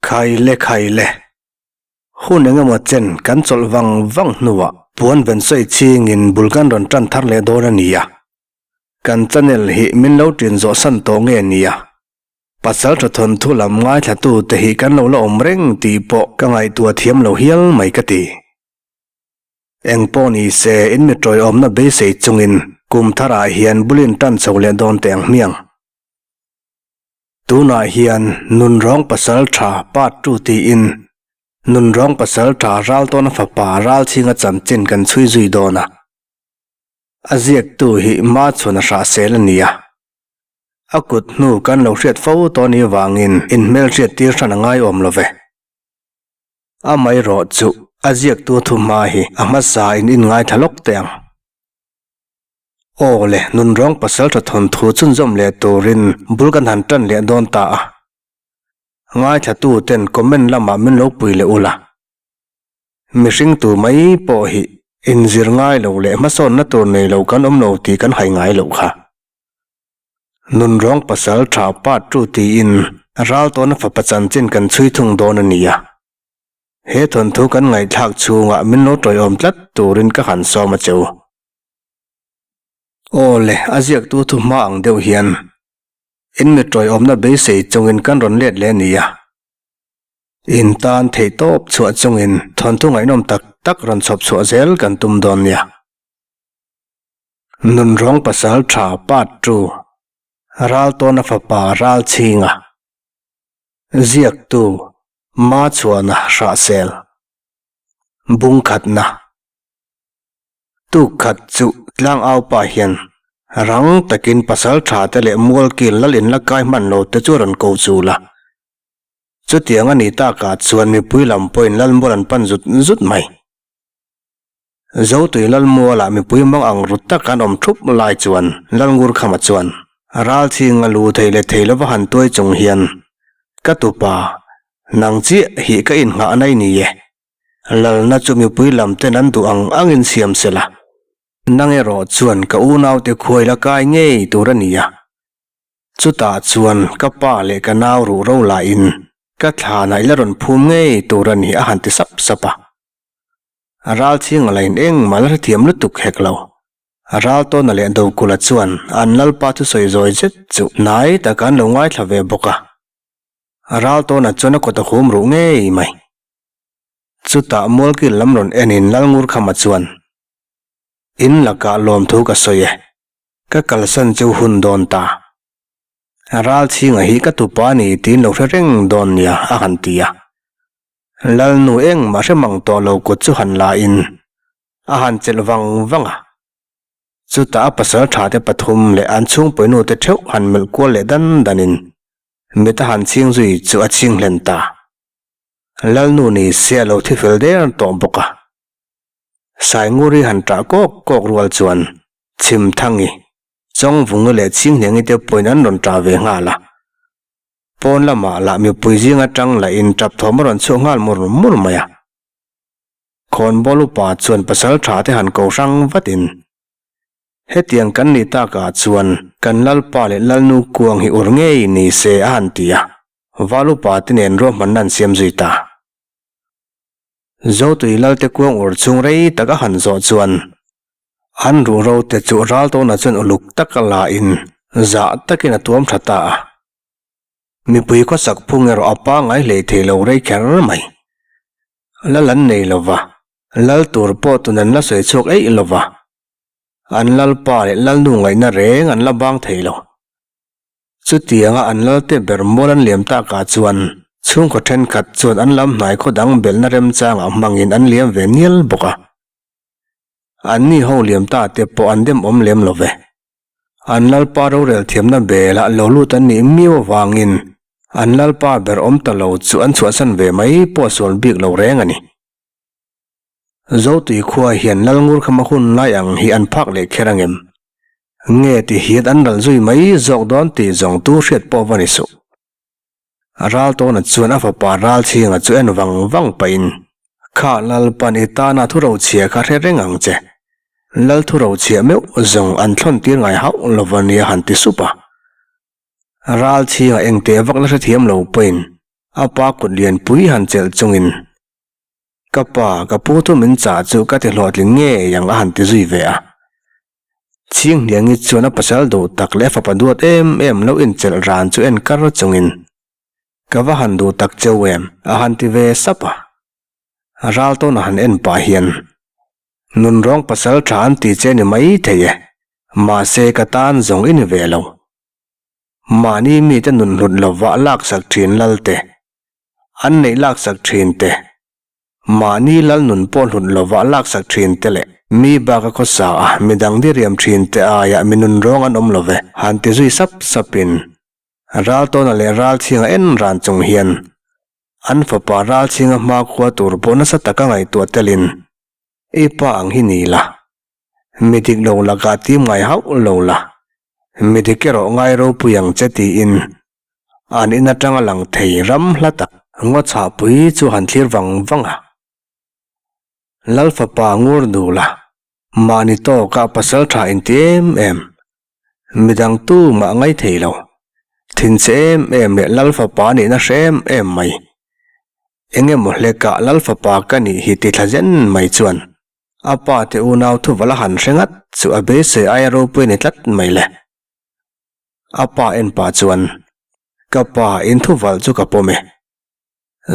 khai le hun enga mo chen kan chol wang nuwa puan ven soi ching in bulkan ron tran thar le dor ania kan channel hi min lo tin zo san to nge nia pasal tha thon thu lam ngai tha tu te hi kan lo lo omreng ti po ka ngai tua thiam lo hial mai ka ti eng po ni se in mi troi om na be se chungin kum thara hian bulin tan chole don teng miang tuna hian nunrawng pasal tha part 2 ti in nunrawng pasal tha RALTAWNA FAPA RALCHHINGA chamchin kan chui zui dona aziak tu hi MaChhuana Hrahsel ania akut nu kan lo hriat fo to ni wangin in mel hriat tir thana ngai om love amai ro chu aziak tu thu ma hi ama sa in ngai thalok teng ole nunrawng pasal tha thon thu chun zom le turin bulkan han tan le don ta ngai tha tu ten comment lama min lo pui le ula mishing tu mai po hi in zir ngai lo le ma son na tur nei lo kan om no ti kan hai ngai lo kha nunrawng pasal tha part 2 ti in RALTAWNA FAPA chanchin kan chui thung don ania he thon thu kan ngai thak chunga min no troi om tlat turin ka han so ma cheu ole aziak tu thu ma ang deuh hian in mi troi om na be se chungin kan ron let le nia in tan thei top chua chungin thon thu ngai nom tak ron chop chua zel kan tum don nia nunrawng pasal tha part 2 RALTAWNA FAPA RALCHHINGA ziak tu MaChhuana Hrahsel bung khat na tu khat chu tlang au pa hian rang takin pasal tha te le mol kil lalin la kai man lo te chu ron ko chu la chu tiang ani ta ka chuan mi puilam point lal moran pan zut mai zo tui lal mola mi pui mang ang rut ta kan om thup lai chuan lal ngur khama chuan RALCHHINGA lu theile theilo wa han toi chung hian ka tu pa nang chi hi ka in nga nai ni ye lal na chu mi puilam te nan du angin siam sela nange ro chuan ka u nau te khoi la kai nge turania chuta chuan ka pa le ka nau ru ro la in ka thla nai la ron phum nge turani a han ti sapa RALCHHINGA lain eng mal thiam lu tuk hek lo RALTAWNA le do kula chuan an lal pa thu soi zoi zet chu nai ta kan lo ngai thlave boka RALTAWNA chona ko ta khum ru nge mai chuta mol ki lam ron enin lal ngur khama chuan in laka lom thu ka soye ka kalsan chu hun don ta RALCHHINGA hi ka tu pa ni tin lo reng don nia a han tia lal nu eng ma remang to lo ko chu han la in a han chel wanga chuta pasal tha te pathum le an chung poinu te theu han mel ko le danin meta han ching zui chu a ching len ta lal nu ni se lo thi fel der to boka sai nguri han ta kok rual chuan chim thangi chong vung le ching nengi te poinan ron ta ve nga la pon lama la mi puijinga tang la in trap thomaron chu ngal mur maya khon bolu pa chuan pasal tha te han ko sang vatin hetiang kan ni ta ka chuan kan lal pa le lal nu kuang hi ur nge ni se an tia walu pa tinen ro man nan siam zui ta zo tui lal te kuang ur chung rei taka han zo chuan an ru ro te chu RALTAWNA chun uluk takala in za takin atuam thata mi pui ko sak phungero apa ngai le thelo rei khar mai lalan nei lova lal tur po tunan la soi chok ei lova an lal pa le lal nu ngai na reng an la bang theilo chu tianga an lal te ber molan lem ta ka chuan chung ko then khat chuan an lam nai kho dang bel na rem chang mangin an liam ve nial boka an ni ho liam ta te po an dem om lem love an lal pa ro rel thiam na bela lo lu tan ni miwa wangin an lal pa ber om ta lo chu an chua san ve mai po sol bik lo reng ani zo tui khua hian lal ngur khama hun lai ang hi an phak le kherangem nge ti hiat an ral zui mai zok don ti zong tu hriat po vani su RALTAWNA chuan a FAPA RALCHHINGA chu en wang pain kha lal pani ta na thu ro chia kha re rengang che lal thu ro chia meu zong an thlon tir ngai hau lovania han ti supa RALCHHINGA engte vak la thiam lo pain apa kut lian pui han chel chungin kapa kapu thu min cha chu ka ti hlot ling nge yang a han ti zui ve a ching liangi chuana pasal do tak le FAPA duat em lo in chel ran chu en kar chungin kawa han do tak chewem a han ti ve sapa RALTAWNA han en pa hian NUNRAWNG PASALTHA an ti che ni mai theye ma se ka tan zong in ve lo mani mi te nun hlut lova lak sak thin lalte an nei lak sak thin te mani lal nun pon hlut lova lak sak thin te le mi ba ka khosa a midang di riam thin te aya minun rong an om love han ti zui sap sapin RALTAWNA le RALCHHINGA en ran chung hian an FAPA RALCHHINGA ma khwa tur pona sa taka ngai tu telin ipa ang hinila midik lo la ka ti ngai hau lo la midikero ngai ro puyang cheti in an in atanga lang thei ram hlata ngo cha pui chu han thlir wanga lal FAPA ngur du la mani to ka PASALTHA in tem em midang tu ma ngai thei lo thin sem em le lal FAPA ni na sem em mai enge mo le ka lal FAPA ka ni hi ti thlajen mai chuan apa te u naw thu wala han hrengat chu abe se ai ro pui ni tlat mai le apa en pa chuan kapa in thu wal chu kapome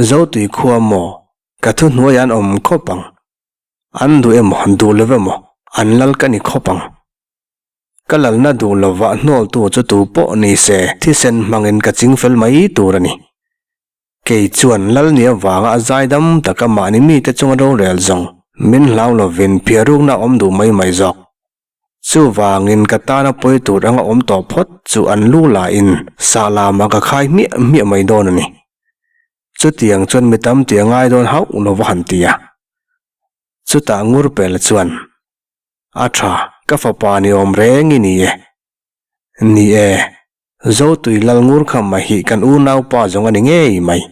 zo tui khuwa mo ka thu hnuaian om khopang an du em du leve mo an lal ka ni khopang kalal na du lova hnol tu chu tu po ni se thi sen mangin ka chingfel mai turani ke chuan lal nia wanga zaidam takama ni mi te chung ro rel zong min lau lovin phiaruk na om du mai zok chu wangin katana poi tu ranga om to phot chu an lu la in sala ma ka khai mi mai don ani chu tiang chon mitam tiangai don hau lova han tia chu ta ngur pel chuan atha ka FAPA ni om reng ni e zo tui lal ngur kham ma hi kan u nau pa zong ani nge mai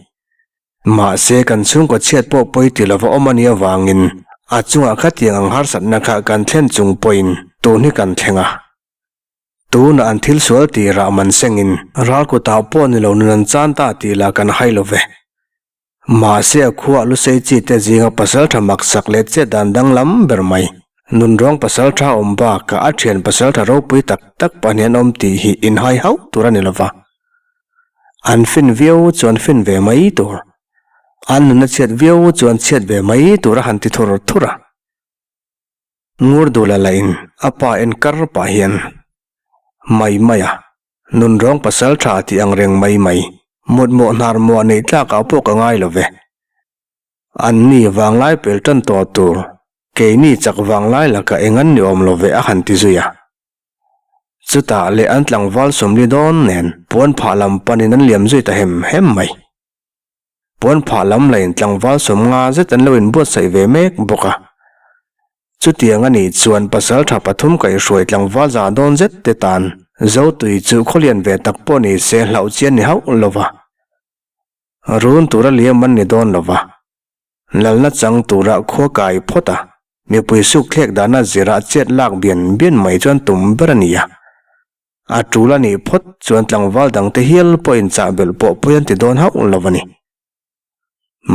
ma se kan chung ko chet po poi ti lova omania wangin achunga khatiang ang har sat na kha kan thlen chung poin tu ni kan thlenga tu na an thil sual ti ra man sengin ral ko ta po ni lo nan chan ta ti la kan hai love ma se khuwa lu sei chi te jinga PASALTHA mak sak le che dan dang lam ber mai NUNRAWNG PASALTHA omba ka athian PASALTHA ro pui tak panian om ti hi in hai hau turani lova an fin viau chuan fin ve mai tur an na chet viau chuan chet ve mai tur han ti thura ngur du la lain apa en kar pa hian mai maya NUNRAWNG PASALTHA ti ang reng mai mut mo nar mo nei tla ka po ka ngai love an ni wanglai pel tan to tur ke ni chak wanglai la ka engan ni om love a han ti zuya chuta le an tlang wal somli don nen pon phalam panin an liam zui ta hem mai pon phalam lain tlang wal som nga zet an loin bo sai ve mek boka chutiang ani chuan PASALTHA pathum kai hroi tlang wal za don zet te tan zo tui chu kholian ve tak po ni se hlau chian ni hau lova run tura liam man ni don lova lalna chang tura kho kai phota mi pui su khlek dana zira chet lak bian mai chuan tum berania a tula ni phot chuan tlang wal dang te hial point cha bel po poyan ti don hau lovani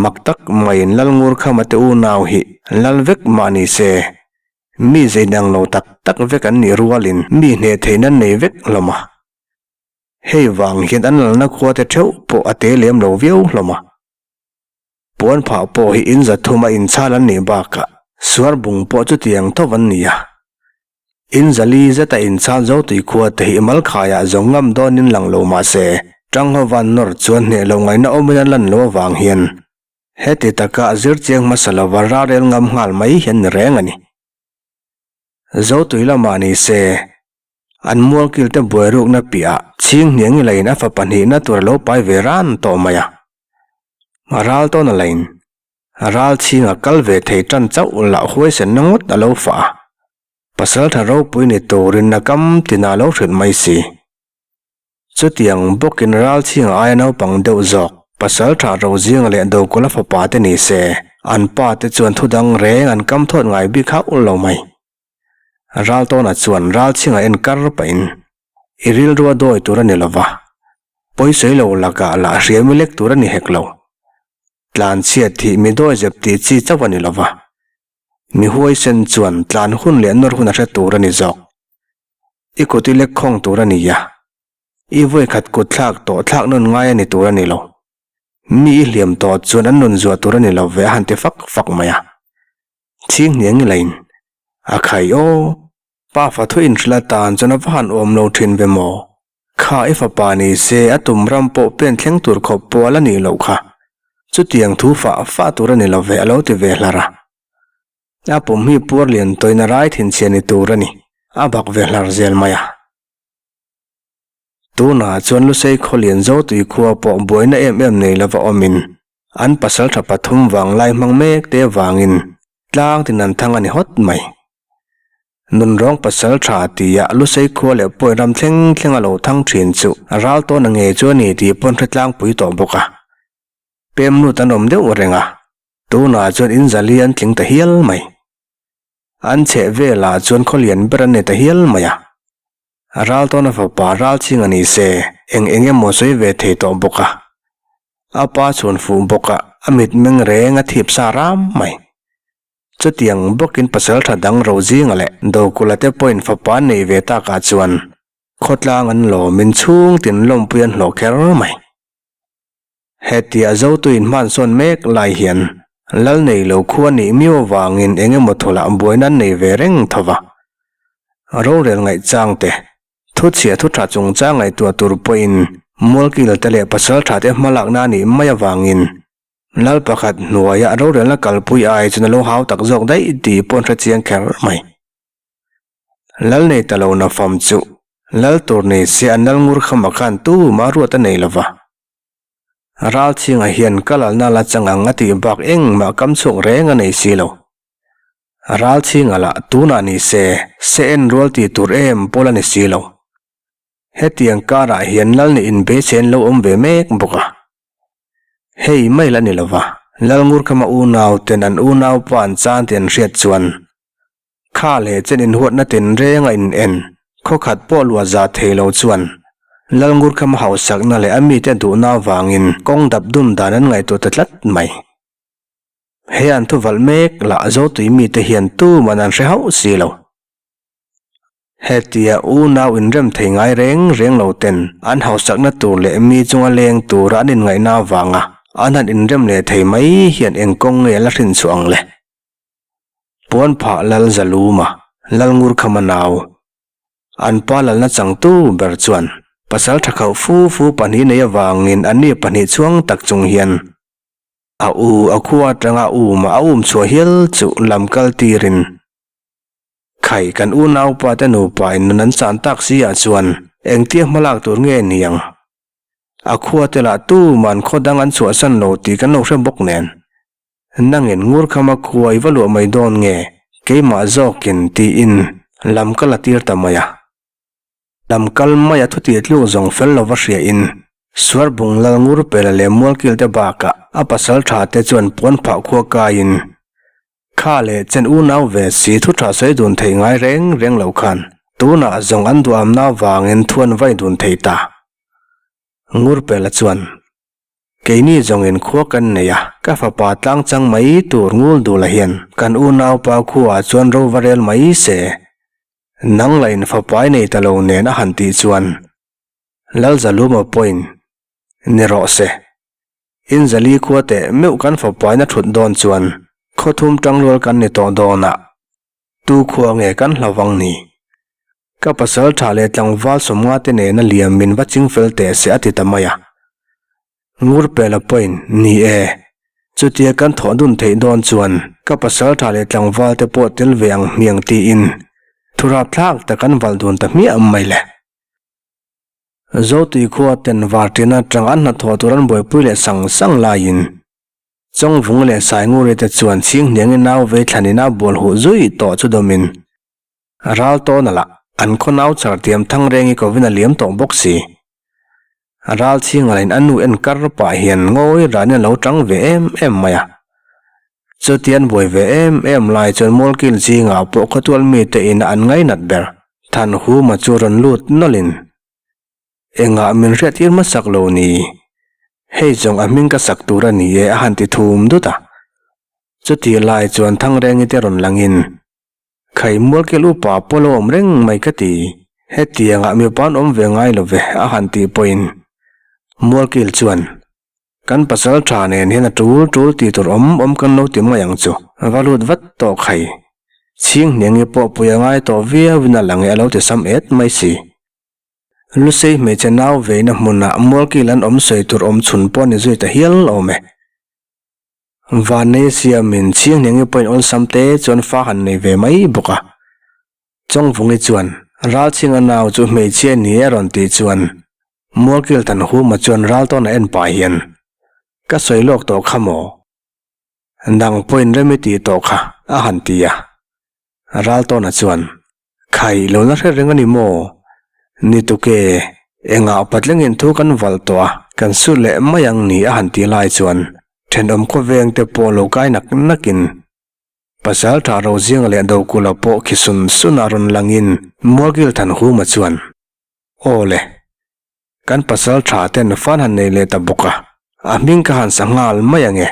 maktak mai lal ngur khama te u naw hi lal vek mani se mi zeidang lo tak vek an ni rualin mi ne theinan nei vek loma hei wang hian an lalna khwa te theu po ate lem lo viau loma pon pha po hi in za thuma in chalan ni ba ka suar bung po chu tiang to van nia in zali zata in cha zo tui khwa te hi mal khaya zongam don in lang lo ma se tang ho van nor chuan ne lo ngai na omen lan lo wang hian heti taka zir cheng masala warra rel ngam ngal mai hian reng ani zo tui la mani se an mual kil te boiruk na pia ching niang lain a FAPA ni na tur lo pai veran to maya RALTAWNA lain RALCHHINGA kalve thei tan chau la huai sen nangot alo fa PASALTHA ro pui ni torin na kam tina lo thrit mai si chutiang bokin RALCHHINGA ayano pang deu zok PASALTHA ro jing le do kola FAPA te ni se an pa te chuan thudang reng an kam thot ngai bi kha lo mai RALTAWNA chuan RALCHHINGA en kar pain iril ruwa doi turani lova poi sei lo laka la hria mi lek tur ani hek lo tlan chiat thi mi doi jep ti chi chawani lova mi huai sen chuan tlan hun le nor hun a hre tur ani zok ikuti lek khong tur ani ya i voi khat ku thlak to thlak non ngai ani tur ani lo mi hliam to chuan an nun zuwa tur ani lo ve han te fak maya thing niang lain a khai o pa fa thu in thla tan chana van om lo thin ve mo kha e fa pa ni se atum ram po pen thleng tur khop pol ani lo kha chu tiang thu fa tur ani lo ve alo ti ve hlara a pum hi pur lian toina rai thin chiani tur ani a bak ve hlar zel maya tuna chuan lu sei kholian zo tui khuwa po boina em nei lova omin an pasal tha pathum wang lai mang mek te wangin tlang tin an thang ani hot mai NUNRAWNG PASALTHA tia lu sei khuwa le poi ram thleng alo thang thin chu RALTAWNA nge chu ni ti pon thlang pui to boka pem nu tanom deuh renga tuna chuan in zalian tling ta hial mai an che vela chuan kholian beran ne ta hial maya RALTAWNA FAPA RALCHHINGA ni se enge mo soi ve thei to boka apa chun fu boka amit meng renga thip saram mai chu tiang bokin pasal tha dang ro jing ale do kulate point FAPA nei ve ta ka chuan khotlang an lo min chung tin lom puan hlo kher mai hetia zo tu in man son mek lai hian lal nei lo khuani miwa wangin enge mo thola boinan nei ve reng thova ro rel ngai changte thu chia thu tha chung cha ngai tu tur poin molkil tale pasal tha te malak na ni maya wangin lal pakhat nuaya ro rel na kalpui ai chuna lo hau tak jok dai ti pon tha chiang kher mai lal nei talo na fam chu lal tur nei se anal ngur khama khan tu ma ru ta nei lova RALCHHINGA hian kalal na la changa ngati bak eng ma kam chung renga nei silo RALCHHINGA la tuna ni se en rol ti tur em polani silo hetiang kara hian lal ni in be chen lo om ve mek boka hei mai la ni lova lal ngur khama u naw ten an u naw pan chan ten riat chuan kha le chen in huat na ten renga in en kho khat po lua za thelo chuan lal ngur khama hau sak na le ami te du na wangin kong dap dun danan ngai to tatlat mai hean thu val mek la zo tui mi te hian tu manan hre hau silo hetia u naw in rem thei ngai reng lo ten an hau sak na tur le mi chunga leng tur an in ngai na wanga an han in rem le thei mai hian engkong nge la hrin chuang le pon pha lal zaluma lal ngur khama naw an pa lal na chang tu ber chuan pasal thakau fu pani nei wangin ani pani chuang tak chung hian a u akhuwa tanga u ma aum chua hial chu lamkal tirin khai kan u naw pa ta nu pa in nan chan tak sia chuan engti malak tur nge niang akhuwa tela tu man khodang an chua san lo ti kan lo hre bok nen nangin ngur khama khuai valu mai don nge keima zokin ti in lamkal atir tamaya lamkal maya thuti tlu zong fel lo varia in swar bung lal ngur pela le molkil te baka a pasal tha te chuan pon pha khuwa ka in kha le chen u naw ve si thu tha sei dun thei ngai reng lo khan tuna zong an duam na wangin thuan vai dun thei ta ngur pela chuan keini zong in khuwa kan neya ka fa pa tlang chang mai tur ngul du la hian kan u naw pa khuwa chuan ro varel mai se nang lain fa pai nei talo ne na han ti chuan lal zaluma point ni ro se in zali khuate meu kan fa pai na thut don chuan khothum tanglol kan ni to dona tu khuwa nge kan hlawang ni ka pasal thale tlangwal somnga te ne na liam min waching fel te se ati tamaya ngur pela point ni e chutia kan tho dun thei don chuan ka pasal thale tlangwal te po tel veang miang ti in thura thlak ta kan wal dun ta mi am mai le zo ti khuwa ten wartina tang an na tho turan boi puile sang lain chong vung le sai ngure te chuan ching niang naw ve thlanina bol hu zui to chu domin RALTAWNA la an khonaw char tiam thang rengi ko vina liam to boxi RALCHHINGA lain anu en kar pa hian ngoi ran lo tang ve em maya chutian boi ve em lai chon molkil jinga po khotwal mi te in an ngai nat ber than hu ma churon lut nolin enga min riatir ma saklo ni hei jong amin ka saktura ni e han ti thum du ta chuti lai chuan thang reng ite ron langin khai mol ke lu pa polo om reng mai ka ti he tianga mi pan om ve ngai lo ve a han ti point mol kil chuan kan pasal tha nen hena tul ti tur om kan no ti mayang chu valut vat to khai ching nengi po puyangai to via wina lange alo te sam et mai si lu sei me chanau ve na muna mol kilan om soi tur om chun po ni zui ta hial ome vanesia min ching nengi point ol samte chon fa han nei ve mai buka chong vungi chuan RALCHHINGA naw chu me che ni ron ti chuan mol kil tan hu ma chuan RALTAWNA en pa hian ka soi lok to khamo nang point remedy to kha a han tia RALTAWNA chuan khai lo na re reng ani mo ni tu ke enga patlengin thu kan wal to kan su le mayang ni a han ti lai chuan then om ko veng te po lo kai nak nakin pasal tha ro jing le do kula po khisun sunaron langin mogil than hu ma chuan ole kan pasal tha ten fan han nei le ta boka aming ka han sangal mayange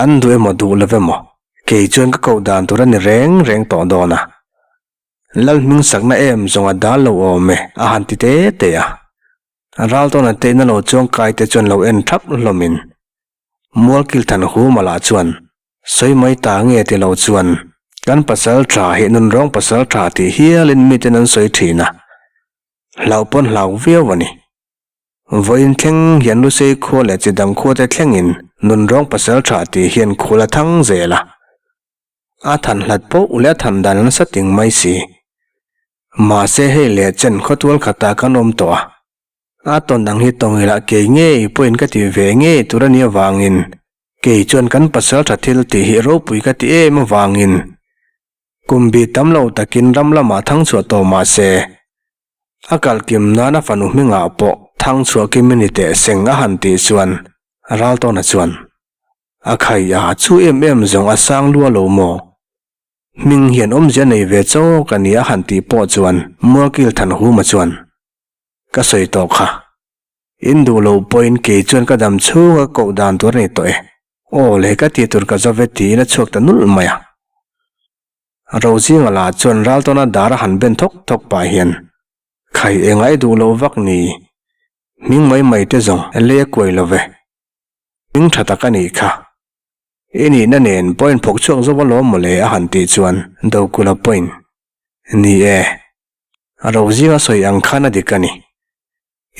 an du emo du levemo ke chuan ka ko dan turan reng to dona lal ming sakna em zonga dal lo ome a han ti te ya RALTAWNA te na lo chong kai te chuan lo en thap lomin molkil than hu mala chuan soi mai ta nge te lo chuan kan pasal tha he nun rong pasal tha ti hialin mi te nan soi thina laupon lau viawani voin thleng hian lu sei kho le chidam kho te thlengin nun rong pasal tha ti hian khula thang zela a than hlat po ule than dan sa ting mai si ma se he le chen khotwal khata kanom to a ton dang hi tong ila ke nge point ka ti ve nge turani wangin ke chuan kan pasal tha thil ti hi ro pui ka ti em wangin kumbi tamlo takin ramlama thang chu to ma se akal kim nana fanu minga po thang chu ki minute senga han ti chuan RALTAWNA chuan akhai ya chu em zong asang lua lo mo ming hian om je nei ve cho kania han ti po chuan molkil than hu ma chuan ka soi to kha indu lo point ke chuan ka dam chu ko dan tur nei to e o le ka ti tur ka zaveti na chok ta nul maya RALCHHINGA la chuan RALTAWNA dara han ben thok pa hian khai engai du lo vak ni ming mai te zong le koi lo ve ming thata ka ni kha ini na nen point phok chuak zo lo mo le a han ti chuan do kula point ni e RALCHHINGA soi ang khana dikani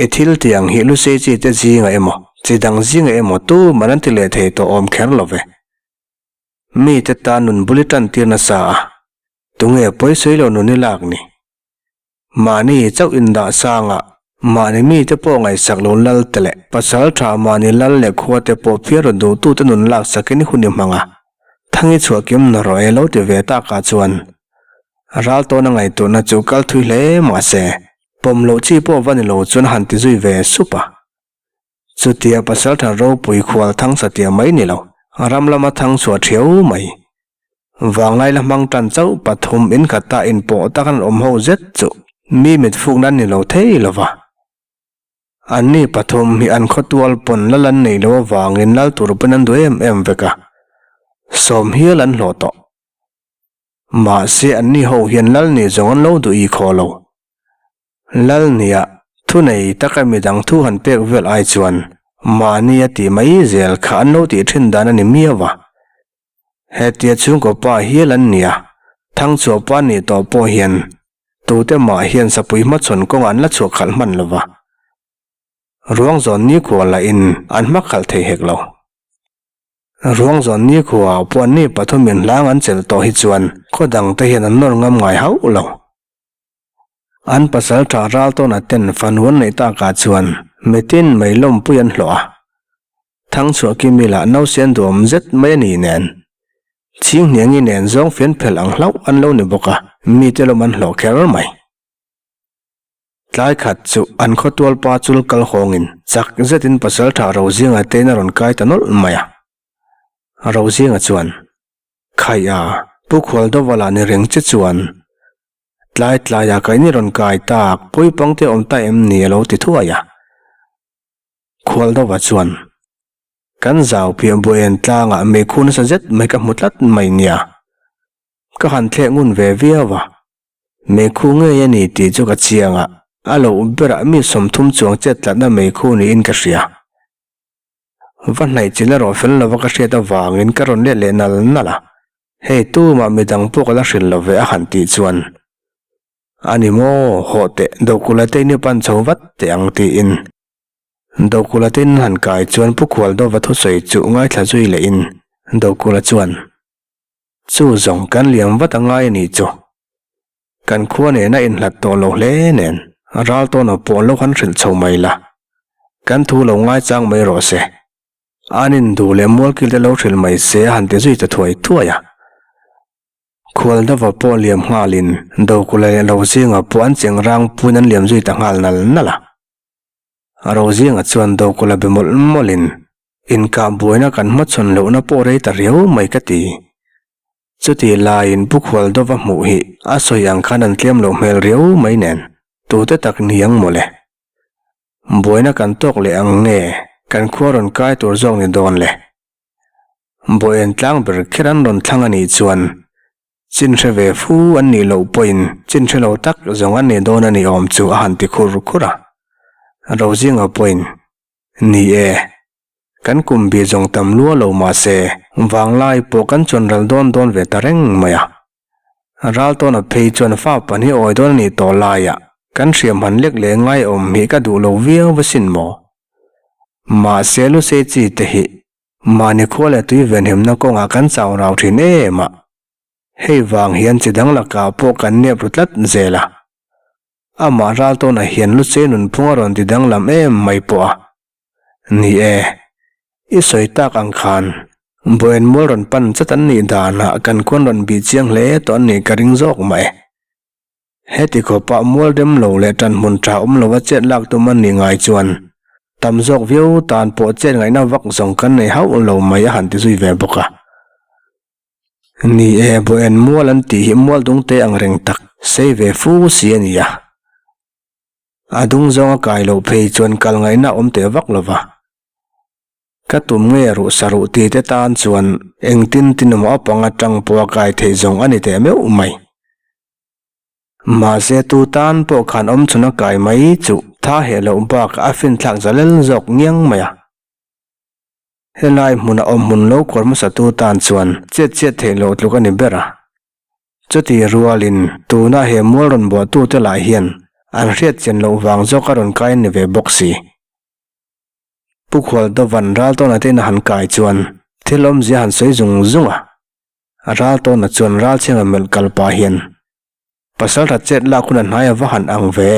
ethil tiang hi lu se chi te jinga emo chidang jinga emo tu manan ti le thei to om kher lo ve mi te ta nun bulletin tir na sa tunge poi soi lo nu ni lak ni mani chau in da sanga mani mi te po ngai sak lo lal tele pasal tha mani lal le khwa te po phiar do tu te nun lak sakini huni manga thangi chuakim na ro elo te ve ta ka chuan RALTAWNA ngai to na chu kal thui le ma se pom lo chi po van lo chun han ti zui ve supa chutia pasal tha ro pui khwal thang satia mai ni lo ramlama thang chua theu mai wangai la mang tan chau pathum in khata in po takan om ho zet chu mi mit phuk nan ni lo thei lova ani pathum mi an khotwal pon lalan nei lo wangin lal tur panan do em veka som hialan lo to ma se ani ho hian lal ni zongan lo du I kholo lal nia thu nei takami dang thu han pek vel ai chuan ma nia ti mai zel khan lo ti thin dan ani miawa hetia chung ko pa hialan nia thang chu pa ni to po hian tu te ma hian sapui ma chon ko an la chu khal man lova ruang zon ni ko la in an ma khal thei hek lo ruang zon ni ko po ni pathumin lang an chel to hi chuan khodang te hian an nor ngam ngai hau lo an pasal tha RALTAWNA ten fanwon nei ta ka chuan metin meilom puyan hloa thang chu ki mila no sen dom zet mai ni nen ching nengi nen zong fen phel ang hlau an lo ni boka mi te lo man hlo kher mai tlai khat chu an khotwal pa chul kal hongin chak zetin pasal tha RALCHHINGA te na ron kai tanol maya RALCHHINGA chuan khaya pu khwal do wala ni reng che chuan tlai ya kai ni ron kai tak poi pangte om ta em ni lo ti thua ya khwal do wa chuan kan zau piam boen tlanga me khun sa zet mai ka mutlat mai nia ka han the ngun ve viawa me khu nge ya ni ti chu ka chianga alo bera mi som thum chuang chet tla na me khu ni in ka ria van nai chila ro fel lo ka ria ta wangin ka ron le nal nala hei tu ma mi dang po kala hril lo ve a han ti chuan ani mo hote do kulate ni pan chawat te ang ti in do kulatin han kai chuan pu khwal do va thu soi chu ngai thla zui le in do kula chuan chu zong kan liam wat angai ni chu kan khuan e na in hlat to lo hle nen RALTAWNA po lo han hril chho mai la kan thu lo ngai chang mai ro se anin du le mol kil de lo hril mai se han te zui ta thoi thuaya khwal da va po liam ngalin do kula le lo zinga po an cheng rang punan liam zui ta ngal nal nala aro zinga chuan do kula bemol molin in ka buina kan ma chon lo na po rei ta riau mai ka ti chuti lain pu khwal do va mu hi a soyang khanan tlem lo mel riau mai nen tu te tak niang mole buina kan tok le ang nge kan khuaron kai tur zong ni don le boen tlang ber khiran ron thlangani chuan chin ve fu an ni lo poin chin lo tak zong an ni don ani om chu a han ti khur khura rozing a point ni e kan kum bi jong tam lua lo ma se wang lai po kan chon ral don ve tareng maya RALTAWNA phei chon FAPA ni oi don ni to la ya kan hriam han lek le ngai om mi ka du lo viau vasin mo ma se lu se chi te hi ma ni khole tui ven hem na ko nga kan chaw rau thin e ma hei wang hian chidang la ka po kan ne prutlat zela ama RALTAWNA hian lu che nun phunga ron ti dang lam em mai po ni e i soi tak ang khan boen mol ron pan chatan ni dana kan kon ron bi chiang le ton ni karing jok mai heti ko pa mol dem lo le tan mun tra lo wa chet lak tu man ni ngai chuan tam jok view tan po chen ngai na wak zong kan nei hau lo mai han ti zui ve boka ni e boen mol an ti hi mol dung te ang reng tak sei ve fu si ania adung zonga kai lo phei chuan kal ngai na om te wak lova ka tum nge ru saru ti te tan chuan eng tin mo panga tang po kai thei zong ani te me umai ma se tu tan po khan om chuna kai mai chu tha he lo bak a fin thak zalel zok ngiang maya helai muna om mun lo korma sa tu tan chuan chet thei lo tluk ani bera chuti rualin tu na he molron bo tu te lai hian an riat chen lo wang zo karon kai ni ve boxi pu khwal do van RALTAWNA te na han kai chuan thilom ji han soi zung zunga RALTAWNA chuan RALCHHINGA mel kalpa hian PASALTHA chet la khuna hnaya wa han ang ve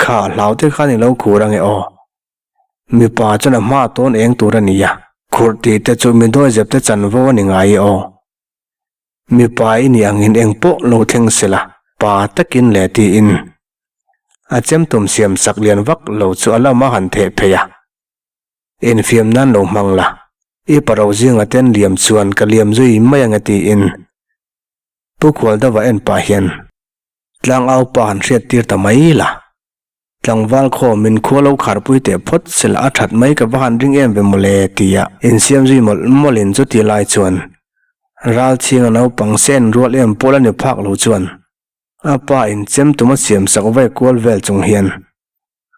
kha hlaute khani lo khurang e o mi pa chana ma ton eng turania khurti te chu mi do jep te chan wo ni ngai o mi pa ini angin eng po lo theng sela pa takin le ti in achem tum siam sak lian wak lo chu ala ma han the pheya in fiam nan lo mangla i paro zinga ten liam chuan ka liam zui mayanga ti in pu khwal da wa en pa hian tlang au pa han hriat tir ta mai la tlang wal kho min kholo khar pui te phot sel a that mai ka van ring em ve mole tia in siam zui molin chu ti lai chuan RALCHHINGA no pang sen rual em pola ni phak lo chuan apa in chem tuma siam sak vai kol vel chung hian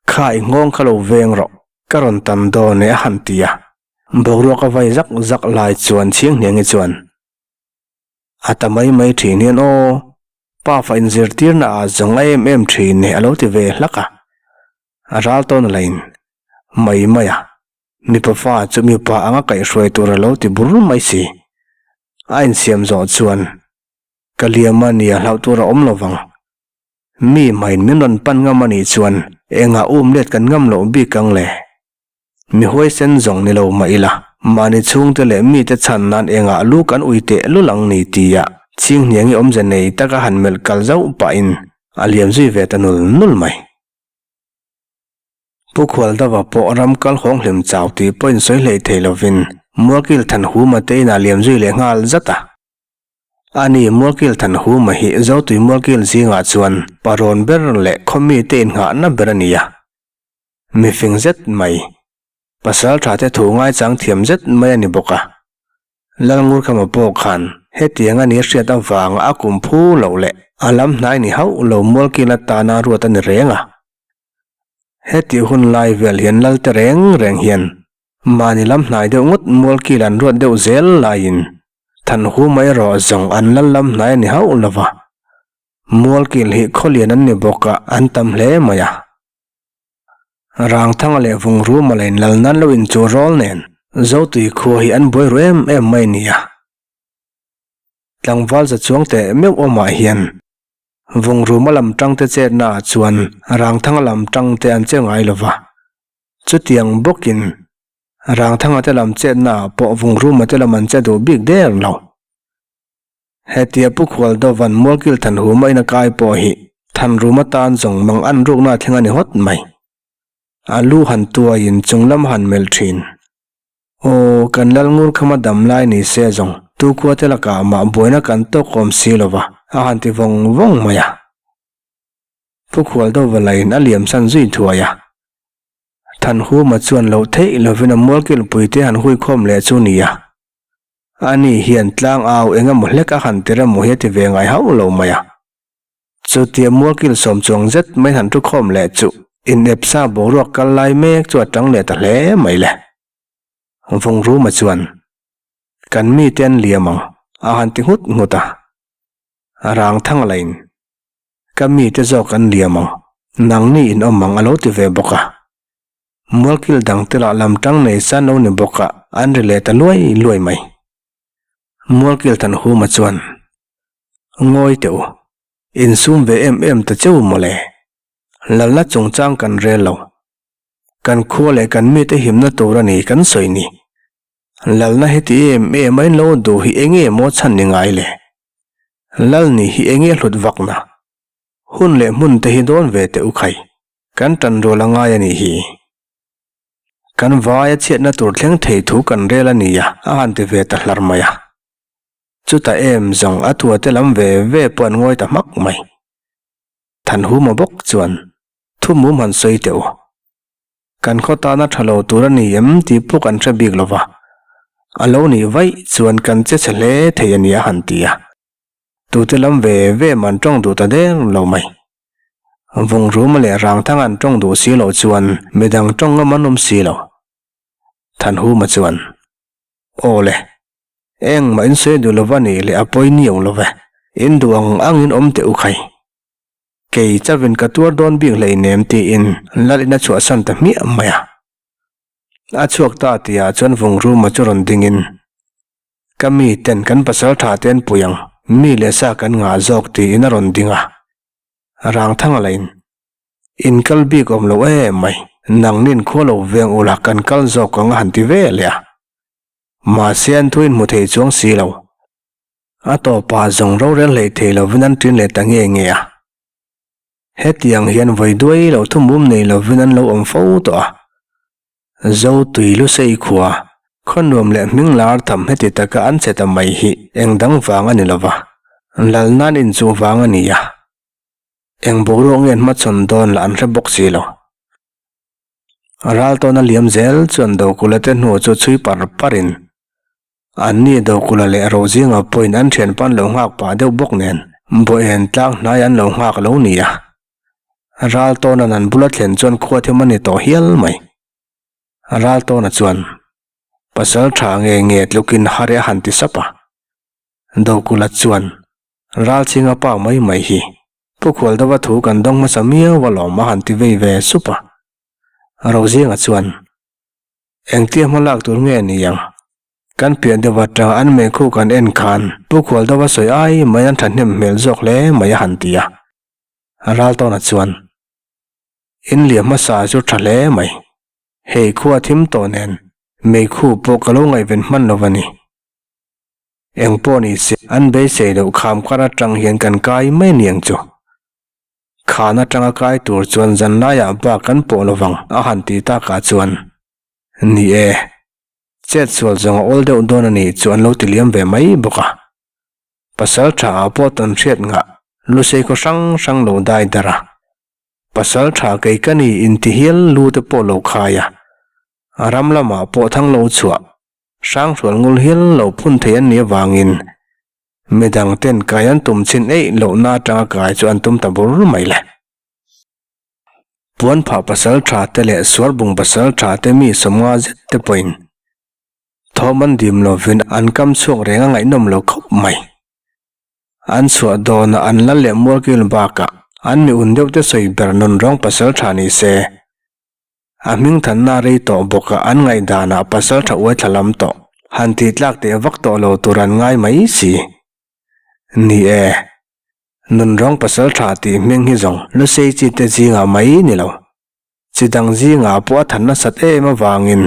khai ngong khalo veng ro karon tam do ne han tia boro ka vai zak lai chuan chiang nge chuan atamai mai thinian o pa fa in zirtir na zongai em thin ne alo ti ve hlaka RALTAWNA lain mai maya mi pa fa chu mi pa anga kai hroi tur alo ti bur mai si ain siam zo chuan kaliama nia hlau tur om lovang mi main min ron pan nga mani chuan enga let kan ngam lo bi kang le mi hoi sen zong ni lo maila mani chung te le mi te chan nan enga lu kan uite lu lang ni tia ching niangi om jan nei taka han mel kal zau pa in aliam zui ve tanul nul mai pu khwal da wa po ram kal hong hlem chaw ti point soi lei theilovin muakil than hu ma te na liam zui le ngal zata ani mulkil than hu ma hi zo tui mulkil zinga chuan paron ber le khomi te in nga na berania mi fing zet mai pasal tha te thu ngai chang thiam zet mai ani boka lalngur khama po khan hetianga ni hriat awang a kum phu lo le alam hnai ni hau lo mulkil ta na ruat ani renga heti hun lai vel hian lalte reng hian mani lam hnai de ngut mulkil an ruat deuh zel lain than hu mai ro zong an lam hnai ni hau lova mulkil hi kholian an ni boka an tam hle maya rang thang le vung ru malain lalnan lo in chu rol nen zo tui khu hi an boi rem em mai nia tlangwal za chuang te meu oma hian vung ru malam tang te che na chuan rang thang lam tang te an che ngai lova chu tiang bokin rang thang te lam che na po vung ru ma te lam an che do big der lo hetia pu khwal do van mulkil than hu mai na kai po hi than ru ma tan jong mang an ruk na thinga ni hot mai alu han tua in chunglam han mel thin o kan lal ngur khama dam lai ni se jong tu ko te la ka ma boina kan to kom silova a han ti vong maya pu khwal do valai na liam san zui thuaya than hu ma chuan lo thei lovina mulkil puite han hui khom le chu nia ani hian tlang aw enga mohleka han tera mohe ti ve ngai hau lo maya chu ti mulkil som chong zet mai han tu khom le chu in epsa borok kal lai mek chu atang le ta hle mai le vong ru ma chuan kan mi ten liamang a han ti hut nguta rang thang lain kami te zo kan liamang nang ni in omang alo ti ve boka mulkil dang tela lam tang nei san no ni boka an rile ta loi mai mulkil than hu ma chuan ngoi teu in sum ve em ta cheu mole lalna chungchang kan relo kan khole kan mi te himna tora ni kan soini lalna heti em mai lo do hi enge mo chan ni ngai le lal ni hi enge hlut wakna hun le mun te hi don ve te ukhai kan tan ro la ngai ani hi kan vaya chet na tur thleng thei thu kan rela ni ya an te ve ta hlar maya chuta em zong atua te lam ve pon ngoi ta mak mai than hu ma bok chuan thumum han soi teu kan khota na thalo turani em ti pu kan thra big lova alo ni vai chuan kan che chhle thei ania han tia tu te lam ve man tong du ta de lo mai vung ru ma le rang thang an tong du si lo chuan medang tong ma manum si lo than hu ma chuan ole eng ma in se du lovani le apoi ni ong love in duang angin om te ukhai kei chavin katur don bing lei nem ti in lalina chu asan ta mi maya a chuak ta tia chon vung ru ma churon dingin kami ten kan pasal tha ten puyang mi le sa kan nga jok ti in ron dinga rang thang lain in kal bi kom lo mai nang nin kholo veng ula kan kal jok ka han ti ve le ma sian thuin mu thei chuang si lo a to pa jong ro rel lei thei lo vinan tin le ta nge a hetiang hian voi duai lo thumum nei lo vinan lo om fo to zo tui lu sei khuwa khonum le minglar tham heti taka an cheta mai hi engdang wanga ni lova lalnan in chu wanga ni ya eng boro ngen ma chon don la an re bok si lo RALTAWNA liam zel chon do kulate no chu chui par parin anni do kulale rozinga point an then pan lo ngak pa deuh bok nen bo en tlak hnai an lo ngak lo ni ya RALTAWNA nan bulat thlen chon khwa mani to hial mai RALTAWNA chuan pasal tha nge tlukin hare han ti sapa do kula chuan RALCHHINGA pa mai hi pukhwal dawa thu kan dong ma samia walo ma han ti ve supa rozinga chuan engti malak tur nge ni yang kan pian de wata an me khu kan en khan pukhwal dawa soi ai mayan thanem mel jok le maya han tia RALTAWNA chuan in liam ma sa chu thale mai hei khuwa thim to nen me khu po kalo ngai ven man lovani eng po ni se an be se do kham khara tang hian kan kai mai niang chu khana tanga kai tur chuan zan na ya ba kan po lowang a han ti ta ka chuan ni chet sual zong ol de don ani chuan lo tiliam ve mai boka pasaltha potan thiet nga lusei ko sang lo dai dara pasaltha keikani intihil lu te polo khaya aramlama po thang lo chua sang thol ngul hil lo phun thean ni wangin midang ten kayan tum chin ei lo na tanga kai chu an tum tabur mai le puan pha pasaltha te le swarbung pasaltha te mi somnga zet te point thoman dim lo vin an kam chuak renga ngai nom lo khop mai an chua dona an la le morkil baka an mi undeu te soi ber nunrawng pasaltha ni se aming than na rei to boka an ngai dana pasaltha oi thalam to han ti tlak te vak to lo turan ngai mai si ni e nunrawng pasaltha ti meng hi zong lu sei chi te ji nga mai ni lo chidang ji nga po than na sat e ma wangin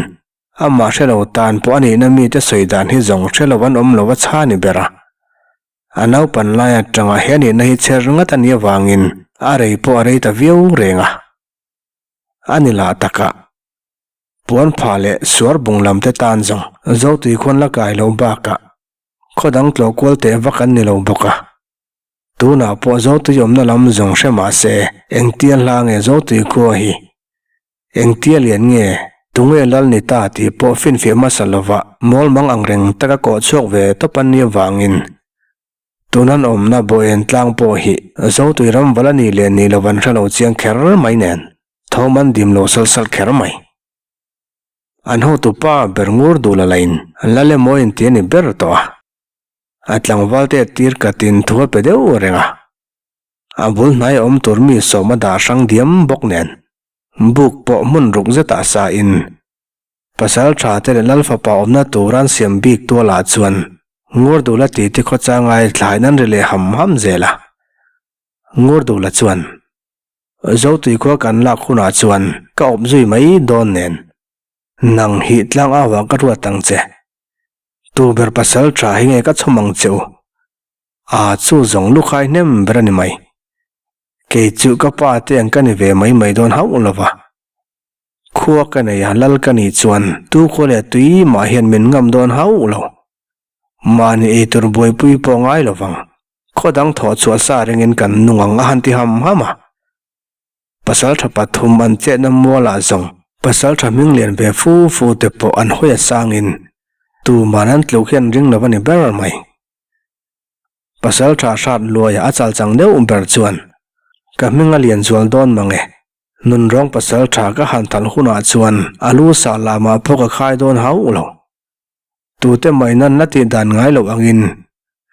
ama shelo tan po ani na mi te soi dan hi zong shelo wan lo wa cha ni bera anau pan la ya tanga hiani na hi cher nga tan ya wangin arei po arei ta viu renga anila taka puan phale suar bunglam te tan zong zo tui khon la kai lo baka khodang tlo kol te vakan ni lo boka tuna po zo tu yom na lam zong shema se engtian la nge zo tui ko hi engtian lian nge tunge lal ni ta ti po fin fi masalova mol mang angreng taka ko chok ve to pan ni wangin tunan na boen tlang po hi zo tui ram wala ni le ni lowan thalo chiang kher mai nen thoman dim lo sal kher mai an ho tu pa berngur dula lain lale moin ti ni ber to atlang walte tir katin thua pedeu renga abul nai turmi soma da sang diam bok nen buk po mun ruk zeta sa in pasal tha te lal fa pa omna turan siam bik to la chuan ngur dula ti ti kho changai thlai nan rele ham zela ngur dula chuan zo tui ko kan la khuna chuan ka op zui mai don nen nang hi tlang awa ka ruwa tang che tu ber pasal tha hi nge ka chomang cheu a chu zong lu khai nem berani mai ke chu ka pa te ang kani ve mai don hau lova khuwa ka ne ya lal ka ni chuan tu ko le tui ma hian min ngam don hau lo mani e tur boi pui po ngai lovang khodang tho chu sa ringin kan nungang a han ti ham hama pasal tha pathum an che na mola zong pasal tha ming lian ve fu te po an hoya sangin tu manan tlo khian ring lawani ber mai pasal tha shat loya achal chang deu ber chuan ka minga lian zual don mange nunrawng pasal tha ka han thal huna chuan alu sa lama phoka khai don hau lo tu te mai nan na ti dan ngai lo angin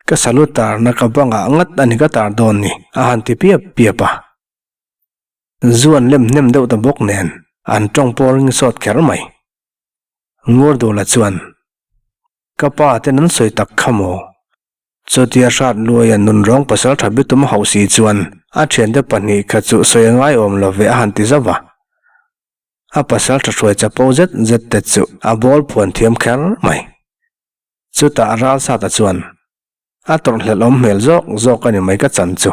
ka salutar na ka banga ngat ani ka tar don ni a han ti pia pa zuan lem nem deu ta bok nen an tong poring sot kher mai ngur do la chuan ka pa te nan soi tak khamo chotia shat luya nunrawng pasal tha bitum hausi chuan a then de pani kha chu soi ngai om lo ve han ti zawa a pasal tha soi cha po zet te chu a bol phon thiam kher mai chu ta ral sa ta chuan a tor hlelom mel zok ani mai ka chan chu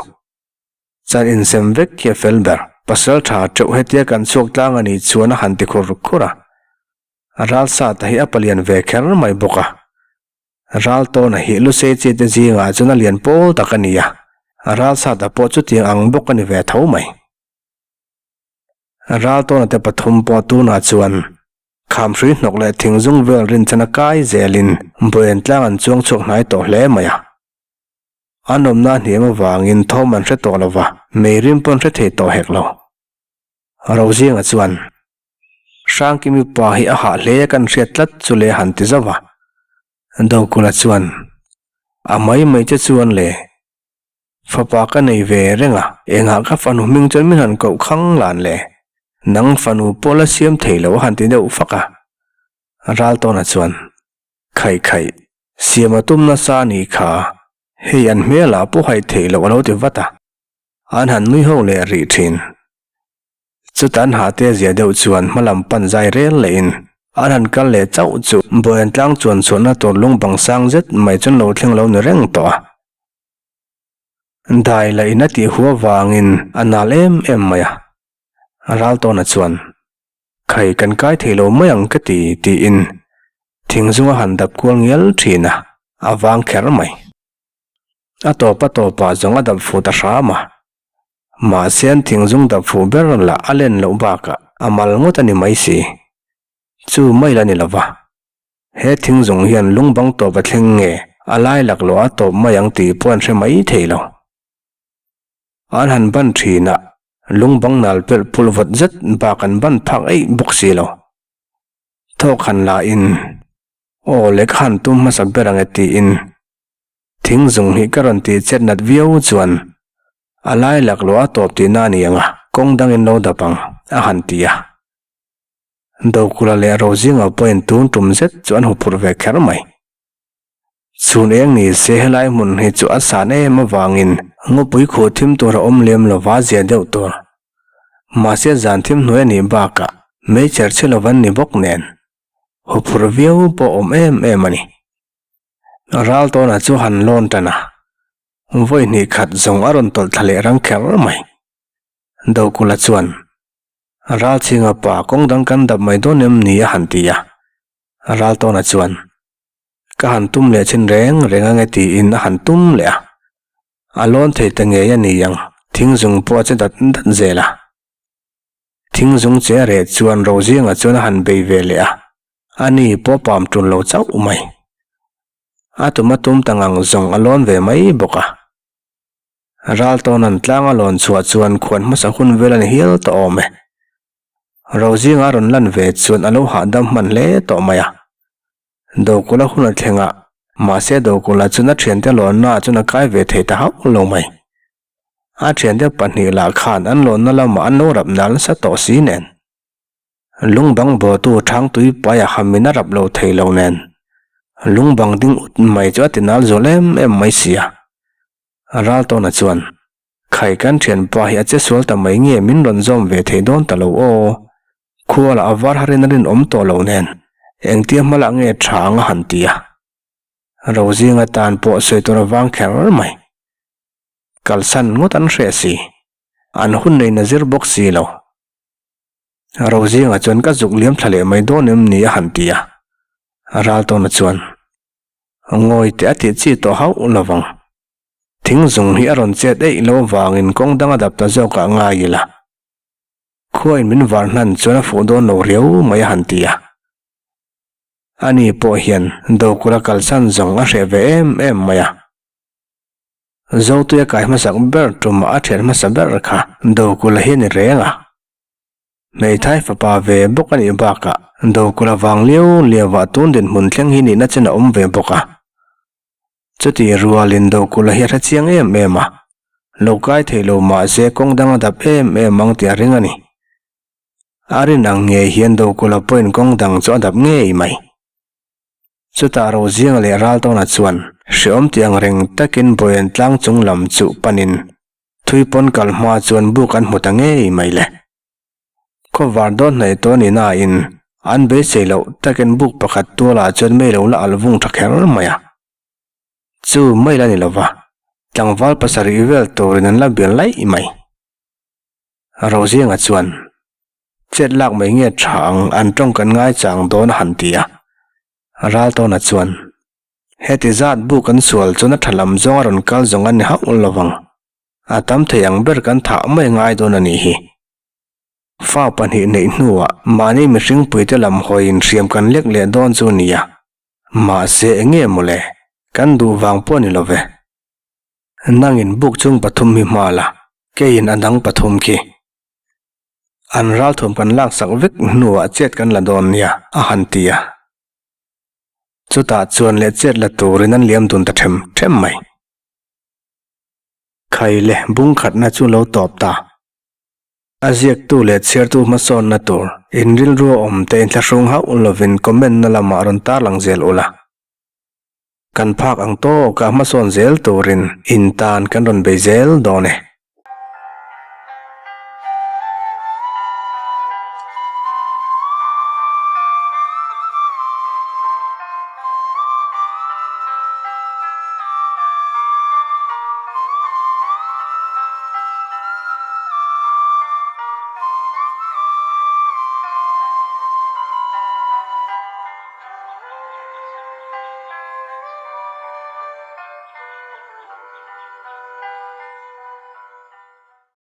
chan in sem vek ke felber pasal tha chau hetia kan chok tlang ani chuan han ti khur khura ral sa ta hi apalian ve kher mai boka RALTAWNA hi lu se che te ji nga chuna lian pol takania ral sa da po chu tiang ang bok ani ve tho mai RALTAWNA te pathum po tu na chuan kham hrui hnok le thingzung vel rin chana kai zelin boen tlang an chuang chok nai to hle maya anom na hniam wangin thoman hre to lova meirim pon hre the to hek lo roziang a chuan sang kimi pa hi a ha hle kan hriat tlat chule han ti zawa do kula chuan amai mai che chuan le fapa ka nei ve renga enga ka fanu ming chon min han ko khang lan le nang fanu pola siam theilo han ti deu faka RALTAWNA chuan khai siama tumna sa ni kha he an mela po hai theilo lo ti wata an han nui ho le ri thin chutan ha te zia deu chuan malam pan zai rel le in aran kal le chau chu boen tlang chuan chona tor lung bang sang zet mai chon lo thleng lo ni reng to dai la ina ti huwa wangin analem maya RALTAWNA chuan khai kan kai thelo mayang ka ti in thingzunga han dap kwal ngel thina awang kher mai Atopa zonga dap fu ta sama. Ma sen ting zung dap fu ber la alen lo baka amal ngota ni mai si. Chu mai la ni lova. He ting zung hian lungbang to ba thleng nge alai lak lo atop mayang ti puan se mai theilo. An han ban thina lungbang nal pel pulvat zat bakan ban phak ei boksi lo. Thok han la in o lek han tum ma sak berang eti in ting zung hi karon ti chet nat viau chuan alai lak lo atop ti na ni anga kong dang in lo dapang a han tia. Do kula le rozinga point tun tum zet chuan hupur ve kher mai. Chun eng ni se helai mun hi chu asan e ma wangin ngopui kho thim tor om lem lo wa zia deuh tor. Ma se zan thim hnuai ni baka me cher chilo van ni bok nen. Hupur viau po om em ani. RALTAWNA chu han lon tana. Voi ni khat zong aron tol thale rang kher mai. Do kula chuan RALCHHINGA pa kong dang kan dap mai donem ni a han tia. RALTAWNA chuan ka han tum le chin reng nge ti in a han tum le a. Alon thei ta nge ya ni yang thing zung po che dat zela. Thing zung che re chuan rozinga chuan han bei ve le a. Ani po pam tun lo chau mai. Atuma tum tangang zong alon ve mai boka. RALTAWNA tlang alon chuan khuan masa hun velan hial to ome. Rozinga ron lan ve chuan alo ha dam man le to maya. Do kula hun thenga ma se do kula chuna thiante lon na chuna kai ve thei ta hau lo mai. A thiante panni la khan an lon na lama an no rap nal sa to si nen. Lungbang bo tu thang tui pa ya hamina rap lo thei lo nen. Lungbang ding ut mai chu atinal zolem em mai sia. RALTAWNA chuan khai kan thian pa hi ache sol ta mai nge min ron zom ve thei don ta lo o. Khuala avar harin rin om to lo nen. Engtia mala nge thang han tia. Rozinga tan po soitora wang kher mai. Kalsan ngot an resi. An hun nei nazir boksi lo. Rozinga chuan ka zuk liam thale mai donem ni a han tia. RALTAWNA chuan ngoi te ati chi to hau lovang. Thing zung hi aron chet ei lo wangin kong dang adap ta zo ka nga yila. Khuai min war nan chuan fu don lo riau mai han tia. Ani po hian do kula kalsan zong a hre ve em maya. Zo tu ya kai masak ber tuma a thian masa ber kha do kula hi ni renga. Mei thai FAPA ve bokani baka do kula wang liu lewa tun din mun thleng hi ni na chena om ve boka. Chuti rualin do kula hi ra chiang em a. Lokai thei lo ma se kong dang adap em mang tia ringa ni. Arin ang nge hian do kula point kong dang chu adap nge mai. Chuta rozinga le RALTAWNA chuan hriom tiang reng takin boyan tlang chung lam chu panin thuipon kalma chuan bukan hmuta nge mai le. Ko vardon nei to ni na in an be seilo takin buk pakhat tola chuan me lo la alvung thakher maya. Chu mai la ni lova. Tlangwal pasari vel torin an la bian lai mai. Rozinga chuan chet lak mai nge thang an tong kan ngai chang don han tia. RALTAWNA chuan heti zat bu kan sual chuna thalam zong aron kal zong an hau lovang. Atam theyang ber kan tha mai ngai don ani hi. FAPA ni nei nuwa mani mi hring puite lam hoin hriam kan lek le don chu nia. Ma se nge mole kan du wang po ni love. Nangin buk chung pathum hi mala ke in andang pathum ki. An RALTHUM kan lak sak vek nuwa chet kan la don nia a han tia. Chuta chuan le chet la turin an liam dun ta them mai. Khai le bung khat na chu lo top ta. Aziak tu le cher tu ma son na tur in ril ro om te in thlashung hau lovin comment na lama ron tar lang zel ula. Kan phak ang to ka ma son zel turin in tan kan ron be zel done.